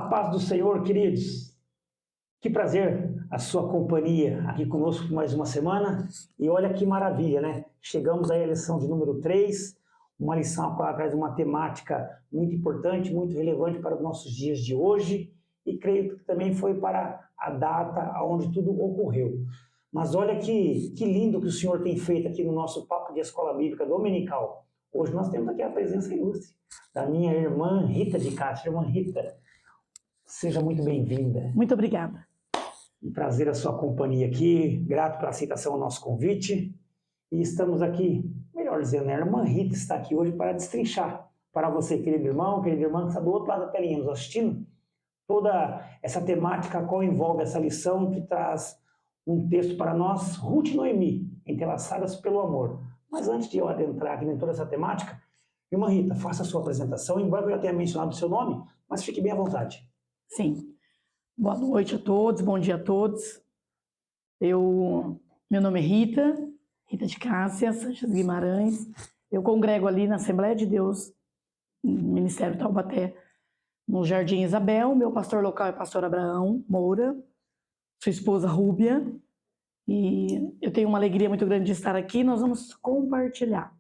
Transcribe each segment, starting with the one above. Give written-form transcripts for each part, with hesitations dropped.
A paz do Senhor, queridos. Que prazer a sua companhia aqui conosco mais uma semana. E olha que maravilha, né? Chegamos aí à lição de número 3, uma lição que traz uma temática muito importante, muito relevante para os nossos dias de hoje. E creio que também foi para a data onde tudo ocorreu. Mas olha que lindo que o Senhor tem feito aqui no nosso Papo de Escola Bíblica Dominical. Hoje nós temos aqui a presença ilustre da minha irmã Rita de Castro. Irmã Rita, seja muito bem-vinda. Muito obrigada. Um prazer a sua companhia aqui, grato pela aceitação ao nosso convite. E estamos aqui, melhor dizendo, a irmã Rita está aqui hoje para destrinchar para você, querido irmão, querida irmã que está do outro lado da telinha nos assistindo, toda essa temática a qual envolve essa lição que traz um texto para nós, Ruth e Noemi, entrelaçadas pelo amor. Mas antes de eu adentrar aqui em toda essa temática, irmã Rita, faça a sua apresentação, embora eu já tenha mencionado o seu nome, mas fique bem à vontade. Sim. Boa noite a todos, bom dia a todos. Meu nome é Rita de Cássia Sanches Guimarães. Eu congrego ali na Assembleia de Deus, no Ministério Taubaté, no Jardim Isabel. Meu pastor local é pastor Abraão Moura, sua esposa Rúbia. E eu tenho uma alegria muito grande de estar aqui. Nós vamos compartilhar.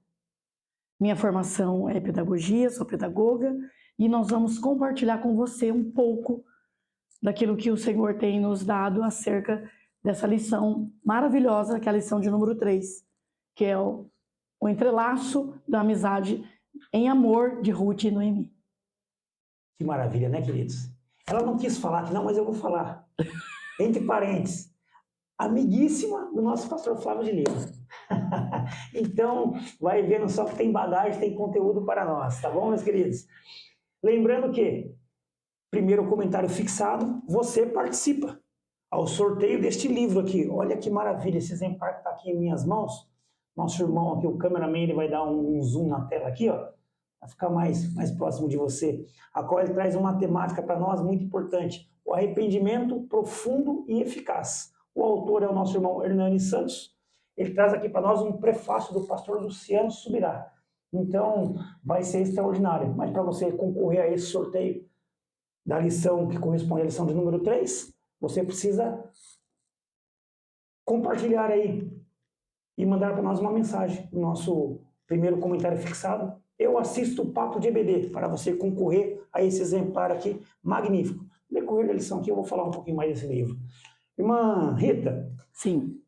Minha formação é pedagogia, sou pedagoga, e nós vamos compartilhar com você um pouco daquilo que o Senhor tem nos dado acerca dessa lição maravilhosa, que é a lição de número 3, que é o entrelaço da amizade em amor de Ruth e Noemi. Que maravilha, né, queridos? Ela não quis falar, não, mas eu vou falar. Entre parênteses, amiguíssima do nosso pastor Flávio de Lima. Então, vai vendo só que tem bagagem, tem conteúdo para nós, tá bom, meus queridos? Lembrando que, primeiro comentário fixado, você participa ao sorteio deste livro aqui. Olha que maravilha, esse exemplar que está aqui em minhas mãos. Nosso irmão aqui, o cameraman, ele vai dar um zoom na tela aqui, ó, para ficar mais próximo de você. A qual ele traz uma temática para nós muito importante. O arrependimento profundo e eficaz. O autor é o nosso irmão Hernani Santos. Ele traz aqui para nós um prefácio do pastor Luciano Subirá. Então, vai ser extraordinário. Mas para você concorrer a esse sorteio da lição que corresponde à lição de número 3, você precisa compartilhar aí e mandar para nós uma mensagem no nosso primeiro comentário fixado. Eu assisto o Papo de EBD para você concorrer a esse exemplar aqui magnífico. No decorrer da lição aqui eu vou falar um pouquinho mais desse livro. Irmã Rita. Sim.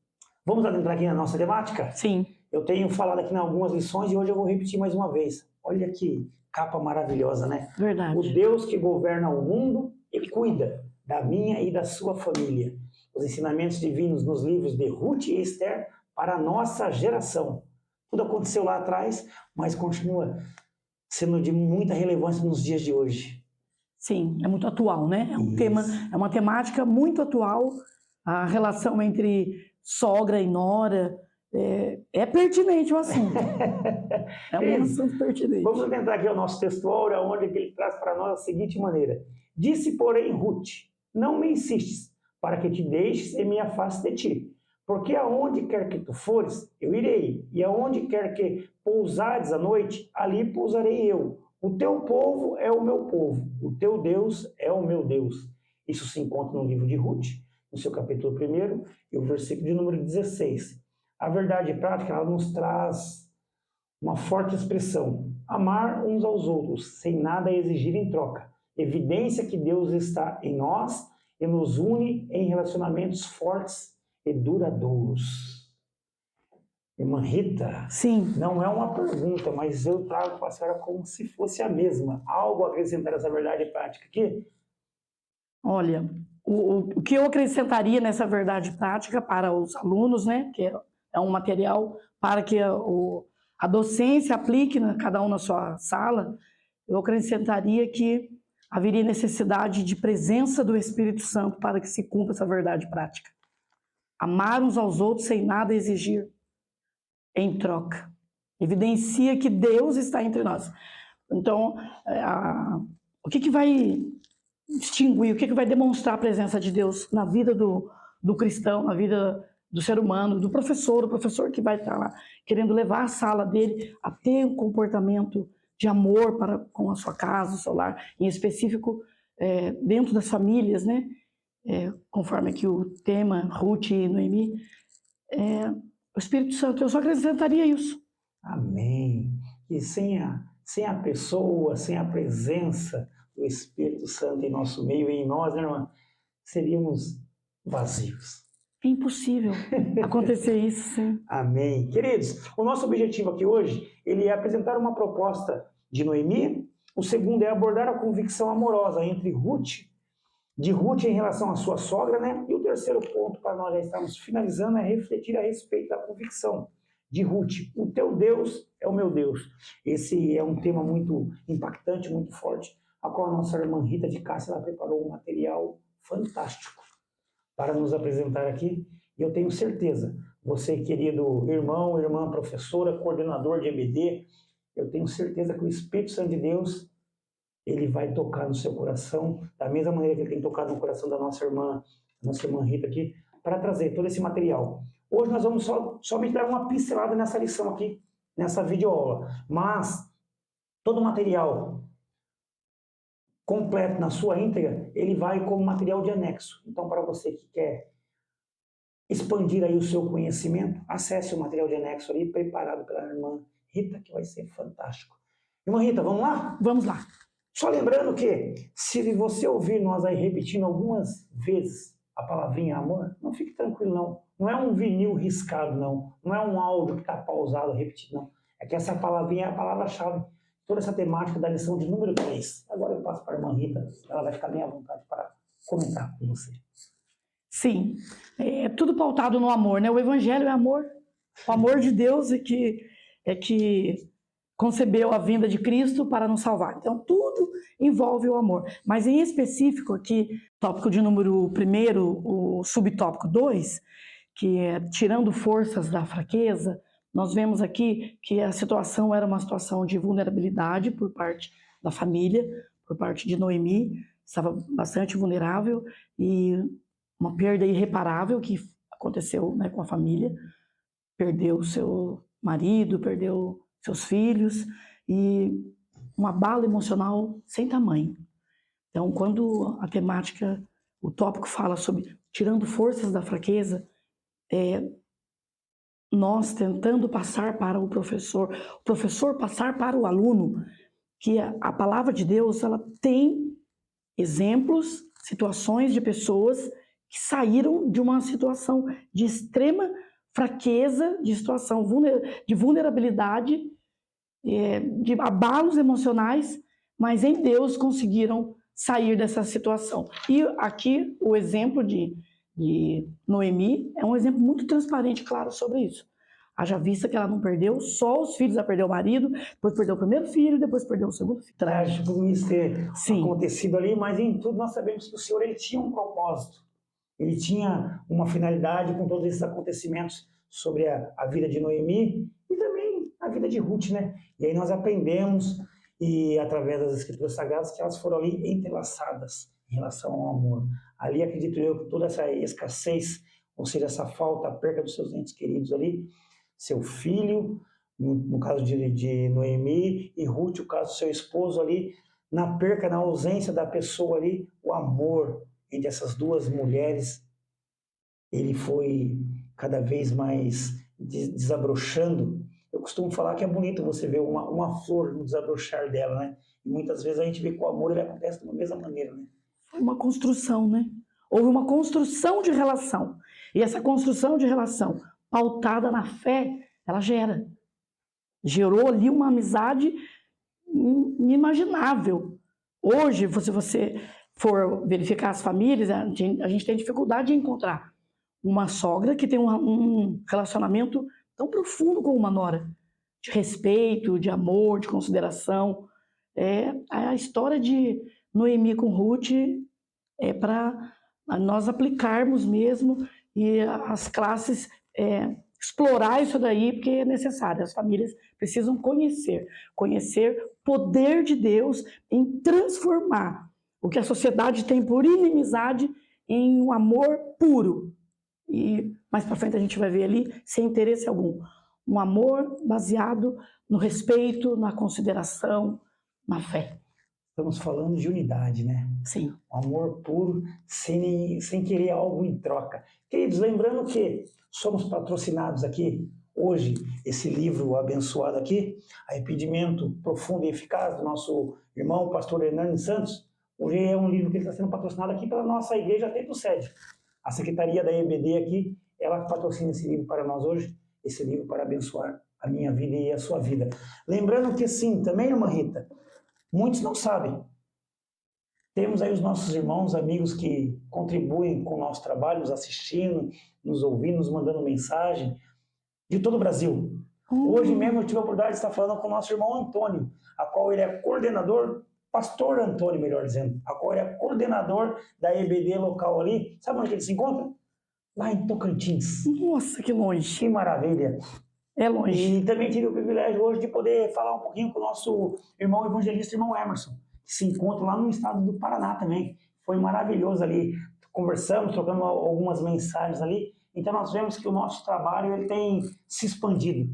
Vamos adentrar aqui na nossa temática? Sim. Eu tenho falado aqui em algumas lições e hoje eu vou repetir mais uma vez. Olha que capa maravilhosa, né? Verdade. O Deus que governa o mundo e cuida da minha e da sua família. Os ensinamentos divinos nos livros de Ruth e Esther para a nossa geração. Tudo aconteceu lá atrás, mas continua sendo de muita relevância nos dias de hoje. Sim, é muito atual, né? É um tema, é uma temática muito atual. A relação entre sogra e nora é pertinente o assunto. É um assunto pertinente. Vamos tentar aqui o nosso textual, onde ele traz para nós a seguinte maneira. Disse, porém, Ruth, não me insistes, para que te deixes e me afaste de ti. Porque aonde quer que tu fores, eu irei, e aonde quer que pousares à noite, ali pousarei eu. O teu povo é o meu povo, o teu Deus é o meu Deus. Isso se encontra no livro de Ruth, no seu capítulo 1, e o versículo de número 16. A verdade prática, ela nos traz uma forte expressão. Amar uns aos outros, sem nada exigir em troca. Evidência que Deus está em nós e nos une em relacionamentos fortes e duradouros. Irmã Rita, sim, não é uma pergunta, mas eu trago para a senhora como se fosse a mesma. Algo a acrescentar essa verdade prática aqui? Olha, o que eu acrescentaria nessa verdade prática para os alunos, né, que é um material para que a docência aplique cada um na sua sala, eu acrescentaria que haveria necessidade de presença do Espírito Santo para que se cumpra essa verdade prática. Amar uns aos outros sem nada exigir em troca. Evidencia que Deus está entre nós. Então, o que vai distinguir, o que vai demonstrar a presença de Deus na vida do cristão, na vida do ser humano, do professor, o professor que vai estar lá querendo levar a sala dele a ter um comportamento de amor com a sua casa, o seu lar, em específico dentro das famílias, né? Conforme aqui o tema, Ruth e Noemi, o Espírito Santo, eu só acrescentaria isso. Amém. E sem a pessoa, sem a presença do Espírito Santo em nosso meio e em nós, né, irmã, seríamos vazios. É impossível acontecer isso, sim. Amém. Queridos, o nosso objetivo aqui hoje, ele é apresentar uma proposta de Noemi. O segundo é abordar a convicção amorosa entre de Ruth em relação à sua sogra, né? E o terceiro ponto, para nós já estarmos finalizando, é refletir a respeito da convicção de Ruth. O teu Deus é o meu Deus. Esse é um tema muito impactante, muito forte, a qual a nossa irmã Rita de Cássia ela preparou um material fantástico para nos apresentar aqui. E eu tenho certeza, você, querido irmão, irmã, professora, coordenador de EBD, eu tenho certeza que o Espírito Santo de Deus, ele vai tocar no seu coração, da mesma maneira que ele tem tocado no coração da nossa irmã Rita aqui, para trazer todo esse material. Hoje nós vamos somente dar uma pincelada nessa lição aqui, nessa videoaula, mas todo o material completo na sua íntegra, ele vai como material de anexo. Então, para você que quer expandir aí o seu conhecimento, acesse o material de anexo ali, preparado pela irmã Rita, que vai ser fantástico. Irmã Rita, vamos lá? Vamos lá. Só lembrando que, se você ouvir nós aí repetindo algumas vezes a palavrinha amor, não fique tranquilo, não. Não é um vinil riscado, não. Não é um áudio que está pausado, repetido, não. É que essa palavrinha é a palavra-chave. Toda essa temática da lição de número 3. Agora eu passo para a irmã Rita, ela vai ficar bem à vontade para comentar com você. Sim, é tudo pautado no amor, né? O Evangelho é amor. O amor de Deus é que concebeu a vinda de Cristo para nos salvar. Então, tudo envolve o amor. Mas, em específico, aqui, tópico de número 1, o subtópico 2, que é tirando forças da fraqueza, nós vemos aqui que a situação era uma situação de vulnerabilidade por parte da família, por parte de Noemi, estava bastante vulnerável, e uma perda irreparável que aconteceu, né, com a família, perdeu seu marido, perdeu seus filhos, e um abalo emocional sem tamanho. Então, quando a temática, o tópico fala sobre tirando forças da fraqueza, nós tentando passar para o professor passar para o aluno, que a palavra de Deus, ela tem exemplos, situações de pessoas que saíram de uma situação de extrema fraqueza, de situação de vulnerabilidade, de abalos emocionais, mas em Deus conseguiram sair dessa situação. E aqui o exemplo de Noemi é um exemplo muito transparente, claro, sobre isso. Haja vista que ela não perdeu só os filhos, ela perdeu o marido, depois perdeu o primeiro filho, depois perdeu o segundo filho. Trágico tudo isso ter acontecido ali, mas em tudo nós sabemos que o Senhor ele tinha um propósito. Ele tinha uma finalidade com todos esses acontecimentos sobre a vida de Noemi e também a vida de Ruth, né? E aí nós aprendemos, e através das Escrituras Sagradas, que elas foram ali entrelaçadas em relação ao amor. Ali acredito eu que toda essa escassez, ou seja, essa falta, a perda dos seus entes queridos ali, seu filho, no caso de Noemi, e Ruth, o caso do seu esposo ali, na perca, na ausência da pessoa ali, o amor entre essas duas mulheres, ele foi cada vez mais desabrochando. Eu costumo falar que é bonito você ver uma flor no desabrochar dela, né? E muitas vezes a gente vê que o amor ele acontece da mesma maneira, né? Foi uma construção, né? Houve uma construção de relação. E essa construção de relação, pautada na fé, ela gerou ali uma amizade inimaginável. Hoje, se você for verificar as famílias, a gente tem dificuldade de encontrar uma sogra que tem um relacionamento tão profundo com uma nora, de respeito, de amor, de consideração. A história de Noemi com Ruth é para nós aplicarmos mesmo, e as classes explorar isso daí, porque é necessário. As famílias precisam conhecer o poder de Deus em transformar o que a sociedade tem por inimizade em um amor puro. E mais para frente a gente vai ver ali, sem interesse algum, um amor baseado no respeito, na consideração, na fé. estamos falando de unidade, né? Sim. Um amor puro, sem querer algo em troca. Queridos, lembrando que somos patrocinados aqui, hoje, esse livro abençoado aqui, Arrependimento Profundo e Eficaz, do nosso irmão, pastor Hernani Santos. Hoje é um livro que está sendo patrocinado aqui pela nossa igreja Templo Sede. A secretaria da EBD aqui, ela patrocina esse livro para nós hoje, esse livro para abençoar a minha vida e a sua vida. Lembrando que sim, também, irmã Rita, muitos não sabem. Temos aí os nossos irmãos, amigos que contribuem com o nosso trabalho, nos assistindo, nos ouvindo, nos mandando mensagem, de todo o Brasil. Hoje mesmo eu tive a oportunidade de estar falando com o nosso irmão Antônio, a qual ele é coordenador, pastor Antônio, melhor dizendo, a qual ele é coordenador da EBD local ali. Sabe onde ele se encontra? Lá em Tocantins. Nossa, que longe. Que maravilha. É longe. E também tive o privilégio hoje de poder falar um pouquinho com o nosso irmão evangelista, irmão Emerson, que se encontra lá no estado do Paraná também. Foi maravilhoso ali. Conversamos, trocamos algumas mensagens ali. Então nós vemos que o nosso trabalho ele tem se expandido.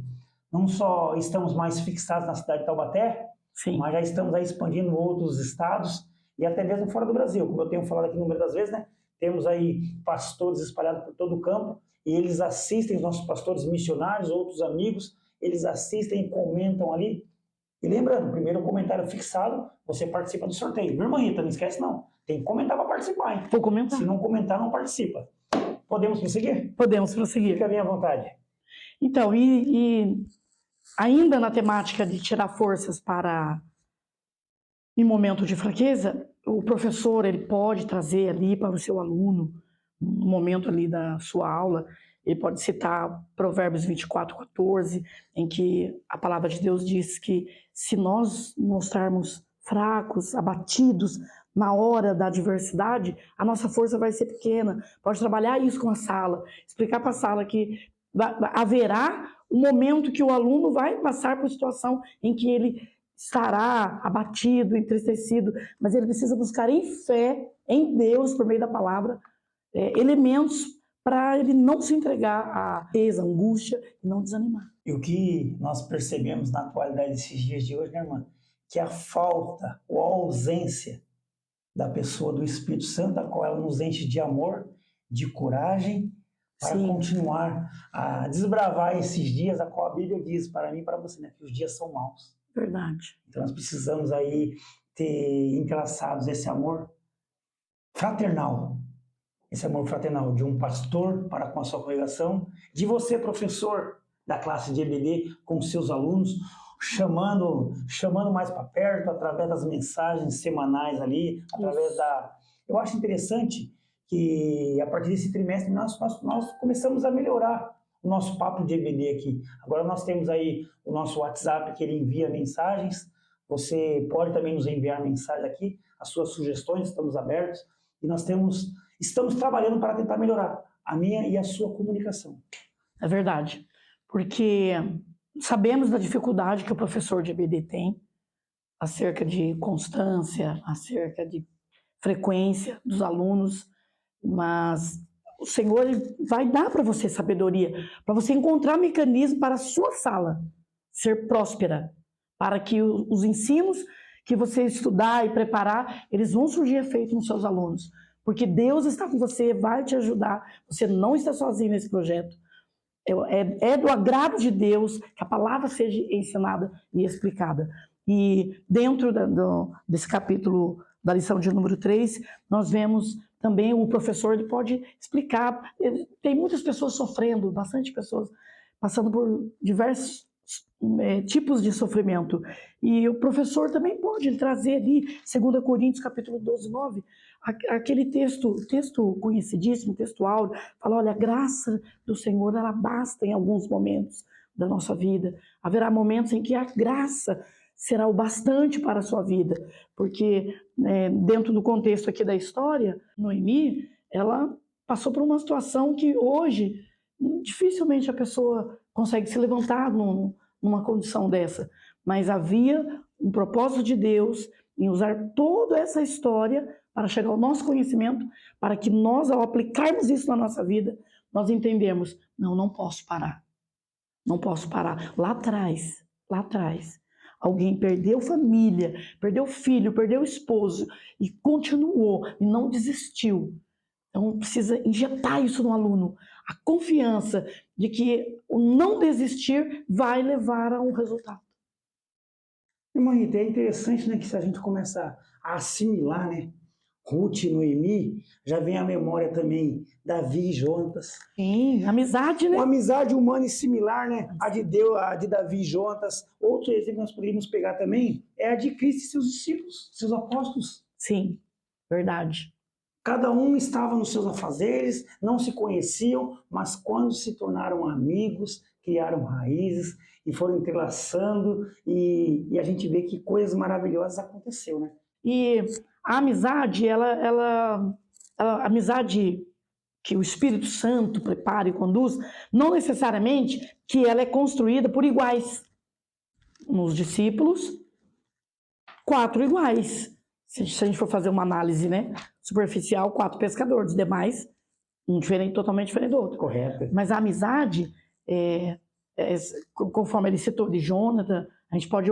Não só estamos mais fixados na cidade de Taubaté, Sim. mas já estamos aí expandindo em outros estados e até mesmo fora do Brasil. Como eu tenho falado aqui no número das vezes, né? Temos aí pastores espalhados por todo o campo e eles assistem, os nossos pastores missionários, outros amigos, eles assistem e comentam ali. E lembrando, primeiro o comentário fixado, você participa do sorteio. Minha irmã Rita, não esquece não. Tem que comentar para participar, hein? Vou comentar. Se não comentar, não participa. Podemos prosseguir? Podemos prosseguir. Fica bem à vontade. Então, e ainda na temática de tirar forças para em momento de fraqueza, o professor ele pode trazer ali para o seu aluno, no momento ali da sua aula, ele pode citar Provérbios 24:14, em que a palavra de Deus diz que se nós mostrarmos fracos, abatidos na hora da adversidade, a nossa força vai ser pequena. Pode trabalhar isso com a sala, explicar para a sala que haverá um momento que o aluno vai passar por situação em que ele estará abatido, entristecido, mas ele precisa buscar em fé, em Deus, por meio da palavra, elementos para ele não se entregar à tristeza, à angústia e não desanimar. E o que nós percebemos na atualidade desses dias de hoje, né, irmã? Que a falta ou a ausência da pessoa do Espírito Santo, a qual ela nos enche de amor, de coragem, para Sim. continuar a desbravar esses dias, a qual a Bíblia diz para mim e para você, né? Que os dias são maus. Verdade. Então nós precisamos aí ter entrelaçados esse amor fraternal, de um pastor para com a sua congregação, de você, professor da classe de EBD, com seus alunos, chamando mais para perto, através das mensagens semanais ali, através da... Eu acho interessante que a partir desse trimestre nós começamos a melhorar o nosso papo de EBD aqui. Agora nós temos aí o nosso WhatsApp que ele envia mensagens, você pode também nos enviar mensagens aqui, as suas sugestões, estamos abertos, e nós estamos trabalhando para tentar melhorar a minha e a sua comunicação. É verdade, porque sabemos da dificuldade que o professor de EBD tem, acerca de constância, acerca de frequência dos alunos, mas o Senhor vai dar para você sabedoria, para você encontrar mecanismo para a sua sala ser próspera, para que os ensinos que você estudar e preparar, eles vão surgir efeito nos seus alunos. Porque Deus está com você, vai te ajudar, você não está sozinho nesse projeto. É do agrado de Deus que a palavra seja ensinada e explicada. E dentro desse capítulo da lição de número 3, nós vemos também o professor, ele pode explicar. Tem muitas pessoas sofrendo, bastante pessoas passando por diversos tipos de sofrimento. E o professor também pode trazer ali, 2 Coríntios capítulo 12:9, aquele texto conhecidíssimo, texto áureo, fala, olha, a graça do Senhor, ela basta em alguns momentos da nossa vida. Haverá momentos em que a graça será o bastante para a sua vida, porque dentro do contexto aqui da história, Noemi, ela passou por uma situação que hoje dificilmente a pessoa consegue se levantar numa condição dessa, mas havia um propósito de Deus em usar toda essa história para chegar ao nosso conhecimento, para que nós, ao aplicarmos isso na nossa vida, nós entendemos, não posso parar, não posso parar. Lá atrás, alguém perdeu família, perdeu filho, perdeu esposo e continuou e não desistiu. Então precisa injetar isso no aluno, a confiança de que o não desistir vai levar a um resultado. Irmã Rita, é interessante, né, que se a gente começar a assimilar, né, Ruth e Noemi, já vem à memória também Davi e Jonatas. Sim, amizade, né? Uma amizade humana e similar, né, a de Deus, a de Davi e Jonatas. Outro exemplo que nós poderíamos pegar também é a de Cristo e seus discípulos, seus apóstolos. Sim, verdade. Cada um estava nos seus afazeres, não se conheciam, mas quando se tornaram amigos, criaram raízes e foram entrelaçando, e a gente vê que coisas maravilhosas aconteceu, né? E a amizade, a amizade que o Espírito Santo prepara e conduz, não necessariamente que ela é construída por iguais. Nos discípulos, 4 iguais. Se a gente for fazer uma análise, né, superficial, 4 pescadores, demais, um diferente, totalmente diferente do outro. Correto. Mas a amizade, conforme ele citou de Jonathan, a gente pode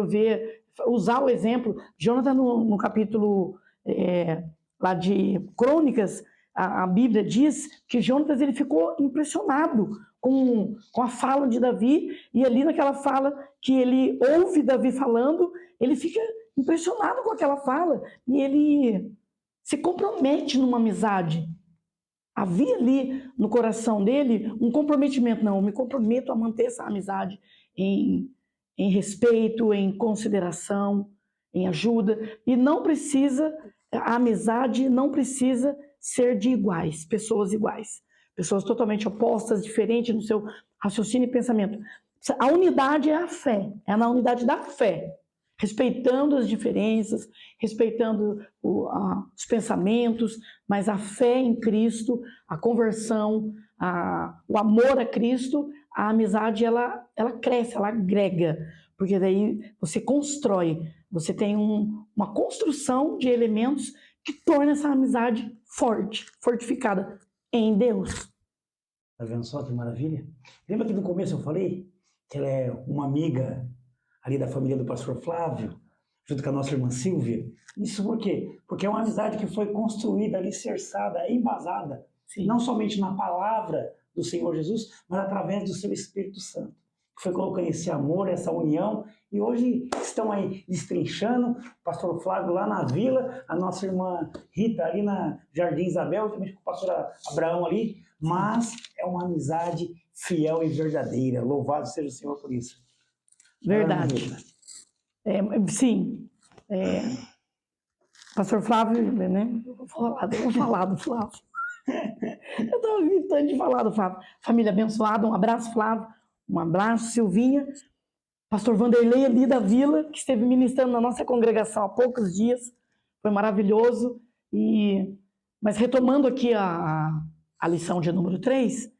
usar o exemplo, Jonathan no capítulo lá de Crônicas, a Bíblia diz que Jonatas ele ficou impressionado com a fala de Davi, e ali naquela fala que ele ouve Davi falando, ele fica impressionado com aquela fala, e ele se compromete numa amizade. Havia ali no coração dele um comprometimento, não, eu me comprometo a manter essa amizade em respeito, em consideração, em ajuda, e a amizade não precisa ser de iguais, pessoas iguais, pessoas totalmente opostas, diferentes no seu raciocínio e pensamento. A unidade é a fé, é na unidade da fé, respeitando as diferenças, respeitando os pensamentos, mas a fé em Cristo, a conversão, o amor a Cristo, a amizade ela cresce, ela agrega, porque daí você constrói, você tem uma construção de elementos que torna essa amizade forte, fortificada em Deus. Tá vendo só que maravilha? Lembra que no começo eu falei que ela é uma amiga ali da família do pastor Flávio, junto com a nossa irmã Silvia? Isso por quê? Porque é uma amizade que foi construída, alicerçada, embasada, sim, não somente na palavra do Senhor Jesus, mas através do seu Espírito Santo, que foi colocando esse amor, essa união, e hoje estão aí destrinchando, o pastor Flávio lá na vila, a nossa irmã Rita ali na Jardim Isabel, também com o pastor Abraão ali, mas é uma amizade fiel e verdadeira. Louvado seja o Senhor por isso. Verdade. Sim. Pastor Flávio, né? Eu vou falar do Flávio. Eu estava evitando de falar do Flávio. Família abençoada, um abraço, Flávio. Um abraço, Silvinha. Pastor Vanderlei ali da vila, que esteve ministrando na nossa congregação há poucos dias. Foi maravilhoso. Mas retomando aqui a lição de número 3,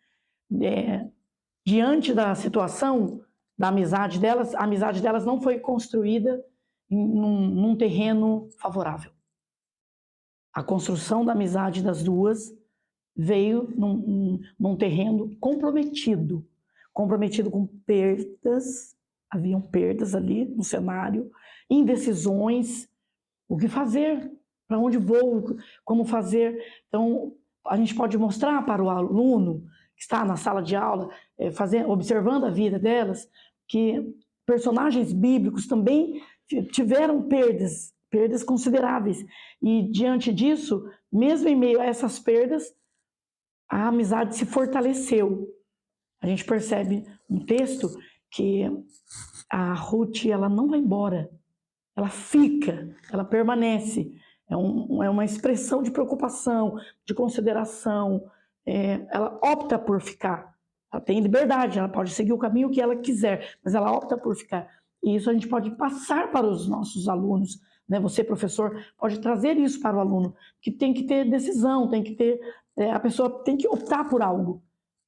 diante da situação da amizade delas, a amizade delas não foi construída num terreno favorável. A construção da amizade das duas veio num terreno comprometido com perdas, haviam perdas ali no cenário, indecisões, o que fazer, para onde vou, como fazer. Então, a gente pode mostrar para o aluno que está na sala de aula, observando a vida delas, que personagens bíblicos também tiveram perdas consideráveis. E diante disso, mesmo em meio a essas perdas, a amizade se fortaleceu. A gente percebe no texto que a Ruth ela não vai embora, ela fica, ela permanece. É uma expressão de preocupação, de consideração. Ela opta por ficar. Ela tem liberdade, ela pode seguir o caminho que ela quiser, mas ela opta por ficar. E isso a gente pode passar para os nossos alunos, né? Você, professor, pode trazer isso para o aluno, que tem que ter decisão, tem que ter, a pessoa tem que optar por algo.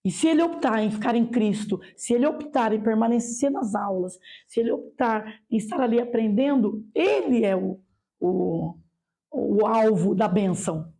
E se ele optar em ficar em Cristo, se ele optar em permanecer nas aulas, se ele optar em estar ali aprendendo, ele é o alvo da bênção.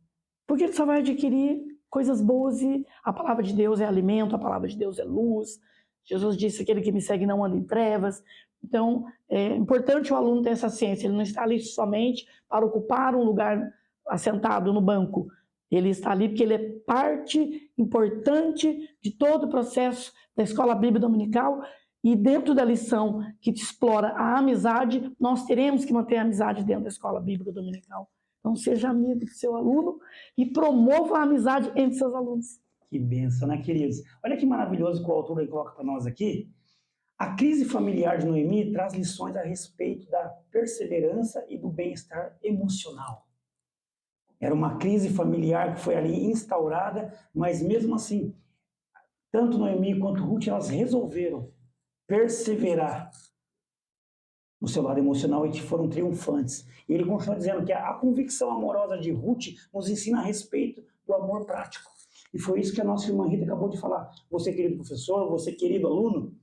Porque ele só vai adquirir coisas boas, e a palavra de Deus é alimento, a palavra de Deus é luz. Jesus disse: aquele que me segue não anda em trevas. Então, é importante o aluno ter essa ciência. Ele não está ali somente para ocupar um lugar assentado no banco. Ele está ali porque ele é parte importante de todo o processo da Escola Bíblica Dominical. E dentro da lição que explora a amizade, nós teremos que manter a amizade dentro da Escola Bíblica Dominical. Então, seja amigo do seu aluno e promova a amizade entre seus alunos. Que bênção, né, queridos? Olha que maravilhoso que o autor coloca para nós aqui. A crise familiar de Noemi traz lições a respeito da perseverança e do bem-estar emocional. Era uma crise familiar que foi ali instaurada, mas mesmo assim, tanto Noemi quanto Ruth, elas resolveram perseverar no seu lado emocional e que foram triunfantes. E ele continua dizendo que a convicção amorosa de Ruth nos ensina a respeito do amor prático. E foi isso que a nossa irmã Rita acabou de falar. Você, querido professor, você, querido aluno,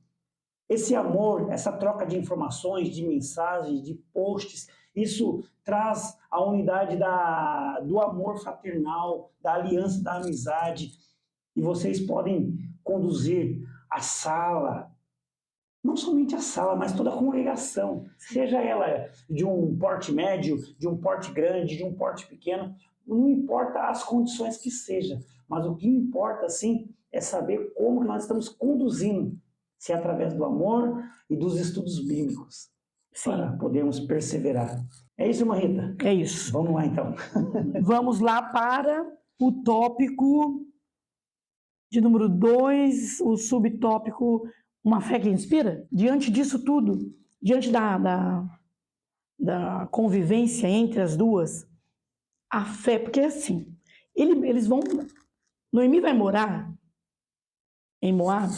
esse amor, essa troca de informações, de mensagens, de posts, isso traz a unidade do amor fraternal, da aliança, da amizade. E vocês podem conduzir a sala, não somente a sala, mas toda a congregação, seja ela de um porte médio, de um porte grande, de um porte pequeno, não importa as condições que seja, mas o que importa, sim, é saber como que nós estamos conduzindo, se é através do amor e dos estudos bíblicos, sim, para podermos perseverar. É isso, irmã Rita? É isso. Vamos lá, então. Vamos lá para o tópico de número 2, o subtópico Uma Fé que Inspira. Diante disso tudo, diante da convivência entre as duas, a fé, porque assim, eles vão... Noemi vai morar em Moab,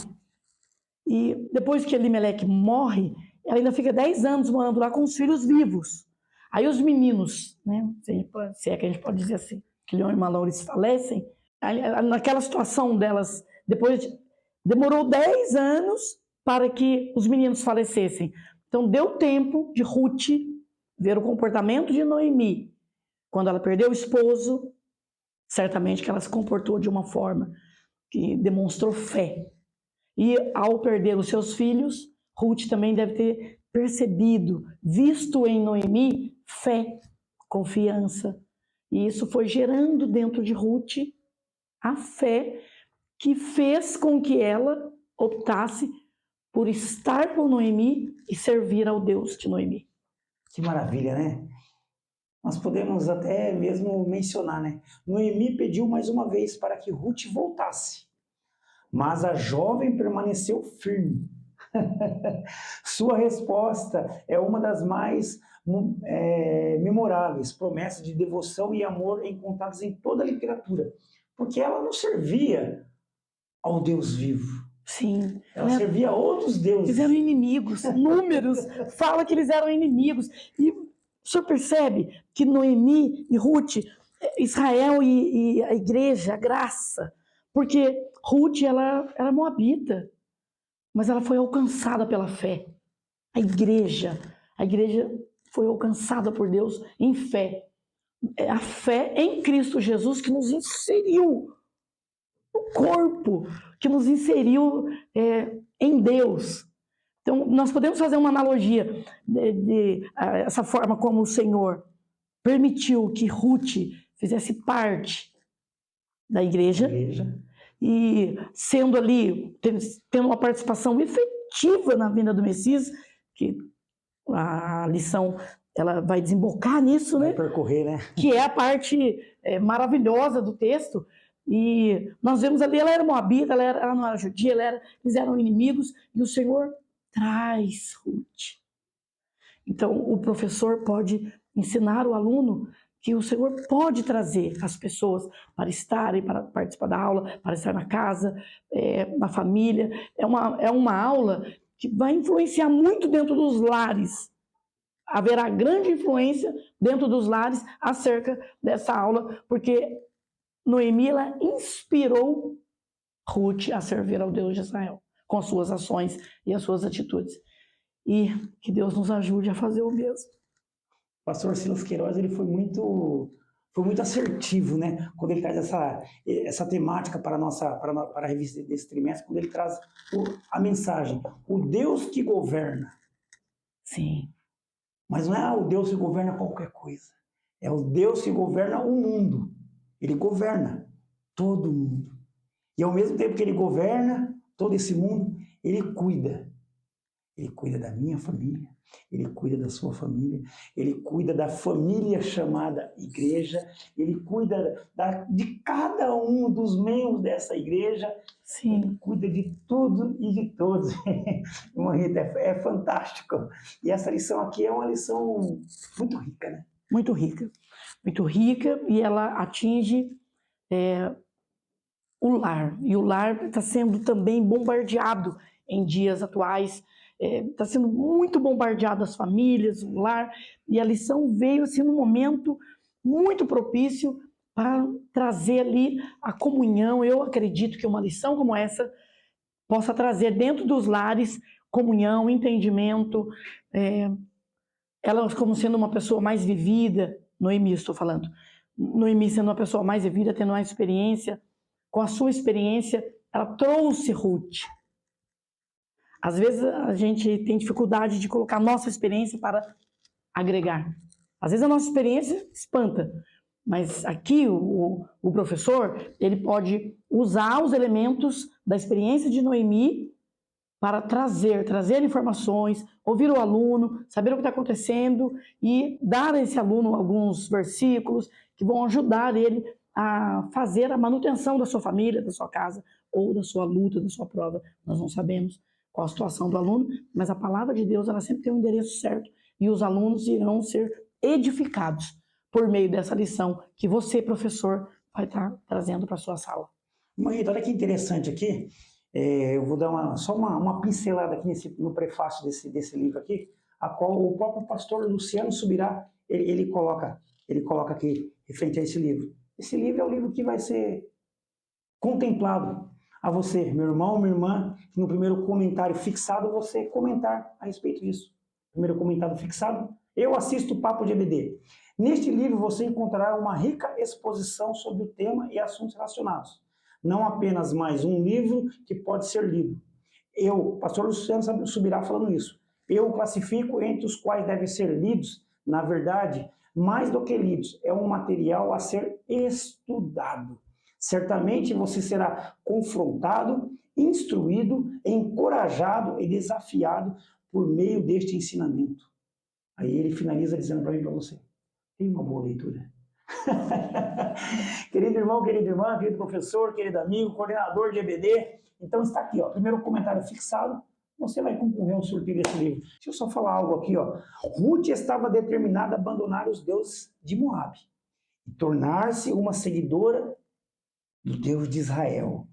e depois que Elimeleque morre, ela ainda fica 10 anos morando lá com os filhos vivos. Aí os meninos, né, se é que a gente pode dizer assim, que Leon e Malores falecem, naquela situação delas, depois demorou 10 anos para que os meninos falecessem. Então deu tempo de Ruth ver o comportamento de Noemi. Quando ela perdeu o esposo, certamente que ela se comportou de uma forma que demonstrou fé. E ao perder os seus filhos, Ruth também deve ter percebido, visto em Noemi, fé, confiança. E isso foi gerando dentro de Ruth a fé que fez com que ela optasse por estar com Noemi e servir ao Deus de Noemi. Que maravilha, né? Nós podemos até mesmo mencionar, né? Noemi pediu mais uma vez para que Ruth voltasse, mas a jovem permaneceu firme. Sua resposta é uma das mais memoráveis, promessas de devoção e amor encontradas em toda a literatura, porque ela não servia ao Deus vivo. Sim. Ela servia a outros deuses. Eles eram inimigos. Números fala que eles eram inimigos. E o senhor percebe que Noemi e Ruth, Israel e a igreja, a graça, porque Ruth, ela era moabita, mas ela foi alcançada pela fé. A igreja foi alcançada por Deus em fé. É a fé em Cristo Jesus que nos inseriu no corpo, que nos inseriu em Deus. Então, nós podemos fazer uma analogia essa forma como o Senhor permitiu que Ruth fizesse parte da igreja. E sendo ali, tendo uma participação efetiva na vinda do Messias, que a lição ela vai desembocar nisso, né? Vai percorrer, né? Que é a parte maravilhosa do texto. E nós vemos ali, ela era moabita, ela não era judia, eles eram inimigos, e o Senhor traz Ruth. Então, o professor pode ensinar o aluno que o Senhor pode trazer as pessoas para estarem, para participar da aula, para estar na casa, na família. É uma aula que vai influenciar muito dentro dos lares. Haverá grande influência dentro dos lares acerca dessa aula, porque Noemi, ela inspirou Ruth a servir ao Deus de Israel, com as suas ações e as suas atitudes. E que Deus nos ajude a fazer o mesmo. O pastor Silas Queiroz, ele foi muito assertivo, né? Quando ele traz essa temática para a revista desse trimestre, quando ele traz a mensagem: o Deus que governa Sim. Mas não é o Deus que governa qualquer coisa. É o Deus que governa o mundo. Ele governa todo mundo. E ao mesmo tempo que ele governa todo esse mundo, ele cuida. Ele cuida da minha família, ele cuida da sua família, ele cuida da família chamada igreja, ele cuida de cada um dos membros dessa igreja. Sim. Ele cuida de tudo e de todos. Irmã Rita, é fantástico. E essa lição aqui é uma lição muito rica, né? Muito rica. Muito rica, e ela atinge o lar. E o lar está sendo também bombardeado em dias atuais. Está sendo muito bombardeado as famílias, o lar. E a lição veio assim, num momento muito propício para trazer ali a comunhão. Eu acredito que uma lição como essa possa trazer dentro dos lares comunhão, entendimento, ela como sendo uma pessoa mais vivida, Noemi estou falando, Noemi sendo uma pessoa mais vivida, tendo mais experiência, com a sua experiência, ela trouxe Ruth. Às vezes a gente tem dificuldade de colocar a nossa experiência para agregar. Às vezes a nossa experiência espanta, mas aqui o professor, ele pode usar os elementos da experiência de Noemi para trazer informações, ouvir o aluno, saber o que está acontecendo e dar a esse aluno alguns versículos que vão ajudar ele a fazer a manutenção da sua família, da sua casa, ou da sua luta, da sua prova. Nós não sabemos qual a situação do aluno, mas a palavra de Deus, ela sempre tem um endereço certo e os alunos irão ser edificados por meio dessa lição que você, professor, vai estar trazendo para a sua sala. Mãe, olha que interessante aqui. Eu vou dar só uma pincelada aqui no prefácio desse livro aqui, a qual o próprio pastor Luciano Subirá, ele coloca aqui, referente a esse livro. Esse livro é o livro que vai ser contemplado a você, meu irmão, minha irmã, no primeiro comentário fixado, você comentar a respeito disso. Primeiro comentário fixado, eu assisto o Papo de EBD. Neste livro você encontrará uma rica exposição sobre o tema e assuntos relacionados. Não apenas mais um livro que pode ser lido. Eu, pastor Luciano Subirá falando isso, eu classifico entre os quais devem ser lidos, na verdade, mais do que lidos, é um material a ser estudado. Certamente você será confrontado, instruído, encorajado e desafiado por meio deste ensinamento. Aí ele finaliza dizendo para mim e para você, tem uma boa leitura. Querido irmão, querida irmã, querido professor, querido amigo, coordenador de EBD, então está aqui, ó, primeiro comentário fixado, você vai concorrer ao sorteio desse livro. Deixa eu só falar algo aqui, ó. Ruth estava determinada a abandonar os deuses de Moabe e tornar-se uma seguidora do Deus de Israel,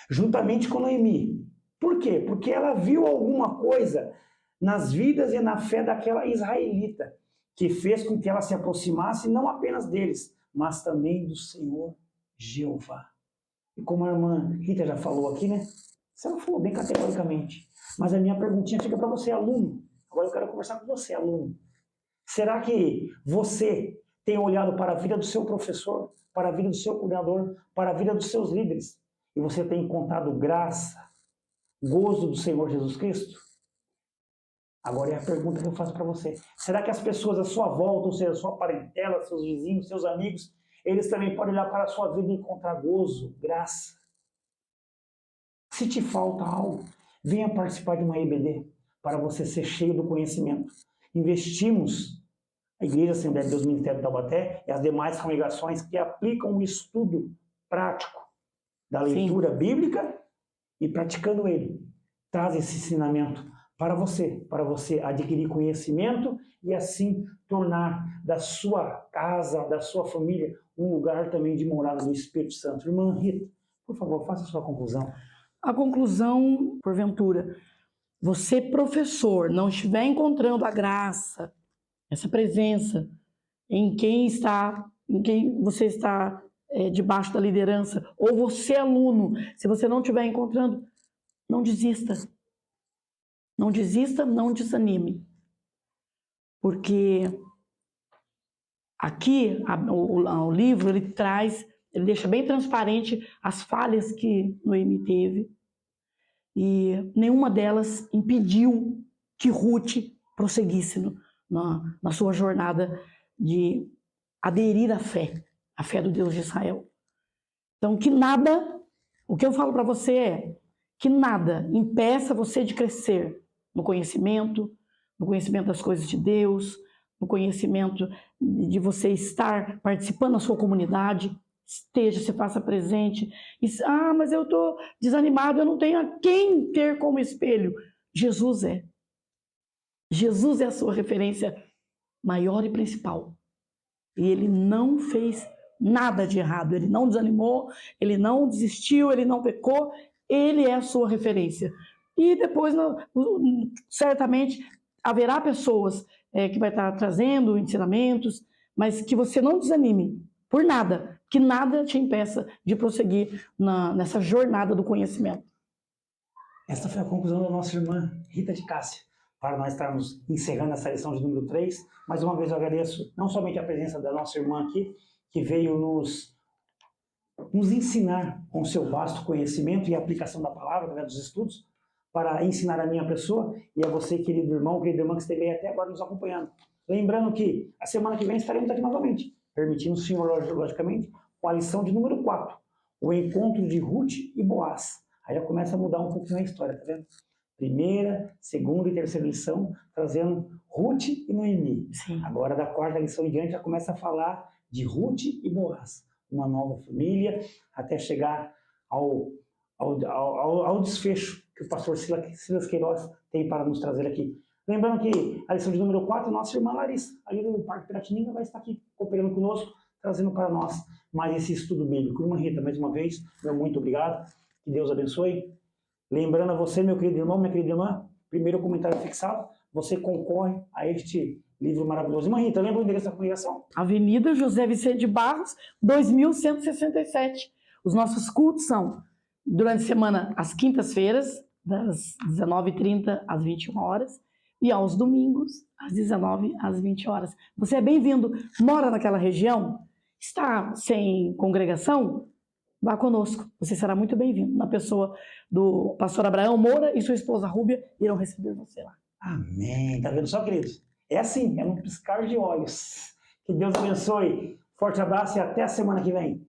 juntamente com Noemi. Por quê? Porque ela viu alguma coisa nas vidas e na fé daquela israelita, que fez com que ela se aproximasse não apenas deles, mas também do Senhor Jeová. E como a irmã Rita já falou aqui, né? Você não falou bem categoricamente, mas a minha perguntinha fica para você, aluno. Agora eu quero conversar com você, aluno. Será que você tem olhado para a vida do seu professor, para a vida do seu coordenador, para a vida dos seus líderes, e você tem encontrado graça, gozo do Senhor Jesus Cristo? Agora é a pergunta que eu faço para você. Será que as pessoas à sua volta, ou seja, a sua parentela, seus vizinhos, seus amigos, eles também podem olhar para a sua vida e encontrar gozo, graça? Se te falta algo, venha participar de uma EBD para você ser cheio do conhecimento. Investimos a Igreja Assembleia de Deus Ministério de Taubaté e as demais congregações que aplicam o estudo prático da leitura bíblica e praticando ele. Traz esse ensinamento para você adquirir conhecimento e assim tornar da sua casa, da sua família, um lugar também de morada do Espírito Santo. Irmã Rita, por favor, faça a sua conclusão. A conclusão, porventura, você, professor, não estiver encontrando a graça, essa presença em quem você está debaixo da liderança, ou você, aluno, se você não estiver encontrando, não desista. Não desista, não desanime. Porque aqui, o livro, ele deixa bem transparente as falhas que Noemi teve. E nenhuma delas impediu que Ruth prosseguisse na sua jornada de aderir à fé do Deus de Israel. Então, que nada, o que eu falo para você é que nada impeça você de crescer no conhecimento das coisas de Deus, no conhecimento de você estar participando da sua comunidade, esteja, se faça presente. Mas eu estou desanimado, eu não tenho a quem ter como espelho. Jesus é. Jesus é a sua referência maior e principal. E ele não fez nada de errado, ele não desanimou, ele não desistiu, ele não pecou, ele é a sua referência. E depois, certamente, haverá pessoas que vai estar trazendo ensinamentos, mas que você não desanime por nada, que nada te impeça de prosseguir nessa jornada do conhecimento. Esta foi a conclusão da nossa irmã Rita de Cássia, para nós estarmos encerrando essa lição de número 3. Mais uma vez eu agradeço não somente a presença da nossa irmã aqui, que veio nos ensinar com seu vasto conhecimento e aplicação da palavra, através dos estudos, para ensinar a minha pessoa e a você, querido irmão, querida irmã, que esteve aí até agora nos acompanhando. Lembrando que a semana que vem estaremos aqui novamente, permitindo o Senhor, logicamente, com a lição de número 4, o encontro de Ruth e Boaz. Aí já começa a mudar um pouquinho a história, tá vendo? Primeira, segunda e terceira lição, trazendo Ruth e Noemi. Sim. Agora, da quarta lição em diante, já começa a falar de Ruth e Boaz, uma nova família, até chegar ao desfecho que o pastor Silas Queiroz tem para nos trazer aqui. Lembrando que a lição de número 4, nossa irmã Larissa, ali no Parque Piratininga, vai estar aqui cooperando conosco, trazendo para nós mais esse estudo bíblico. Irmã Rita, mais uma vez, meu muito obrigado, que Deus abençoe. Lembrando a você, meu querido irmão, minha querida irmã, primeiro comentário fixado, você concorre a este livro maravilhoso. Irmã Rita, lembra o endereço da congregação? Avenida José Vicente de Barros, 2167. Os nossos cultos são, durante a semana, às quintas-feiras, das 19h30 às 21 horas, e aos domingos, às 19 às 20 horas. Você é bem-vindo. Mora naquela região? Está sem congregação? Vá conosco. Você será muito bem-vindo. Na pessoa do pastor Abraão Moura e sua esposa Rúbia irão receber você lá. Amém. Tá vendo só, queridos? É assim, é um piscar de olhos. Que Deus abençoe. Forte abraço e até a semana que vem.